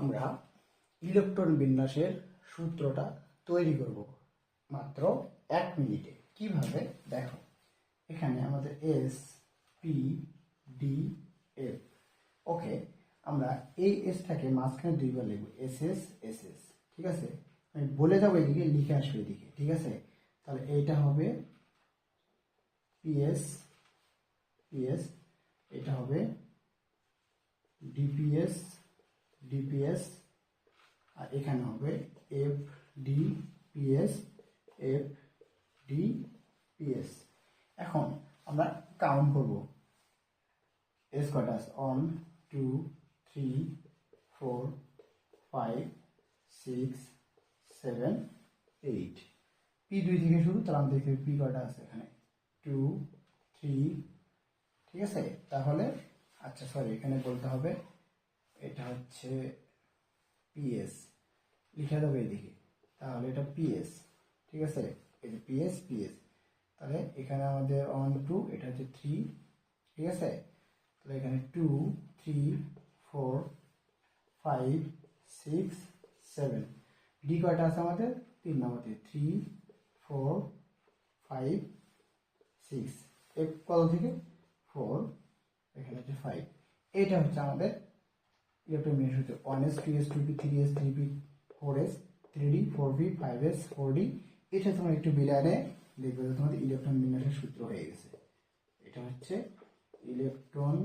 আমরা ইলেকট্রন বিন্যাসের সূত্রটা তৈরি করব মাত্র 1 মিনিটে। কিভাবে দেখো, এখানে আমাদের এস পি ডি এফ। ওকে, আমরা এই এসটাকে মাঝখানে দুইবার লিখব, এস এস এস এস। ঠিক আছে, আমি বলে যাবো এদিকে, লিখে আসবে এদিকে। ঠিক আছে, তাহলে এইটা হবে পিএস পিএস, এটা হবে ডিপিএস ডিপিএস, আর এখানে হবে F D PS F D PS. এখন আমরা কাউন্ট করব, এস কটা আছে, 1 2 3 4 5 6 7 8। পি 2 থেকে শুরু, তাহলে আমরা দেখি পি কটা আছে এখানে, 2 3। ঠিক আছে, তাহলে আচ্ছা সরি, এখানে বলতে হবে এটা হচ্ছে পিএস, লিখে দেবো এদিকে, তাহলে এটা পিএস। ঠিক আছে, এই যে পিএস পিএস, তাহলে এখানে আমাদের 1 2, এটা হচ্ছে 3। ঠিক আছে, তাহলে এখানে 2 3 4 5 6 7। ডি কয়টা আছে আমাদের, 3 নম্বরে 3 4 5 6। এফ কত থেকে, 4, এখানে হচ্ছে 5। এইটা হচ্ছে আমাদের ইলেকট্রন বিন্যাস সূত্র, 1s 2s 2p 3s 3p 4s 3d 4p 5s 4d। এটা তোমরা একটু বিলারে দেখবে যে তোমাদের ইলেকট্রন বিন্যাসের সূত্র হয়ে গেছে। এটা হচ্ছে ইলেকট্রন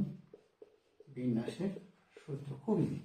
বিন্যাসের সূত্র, খুব ইজি।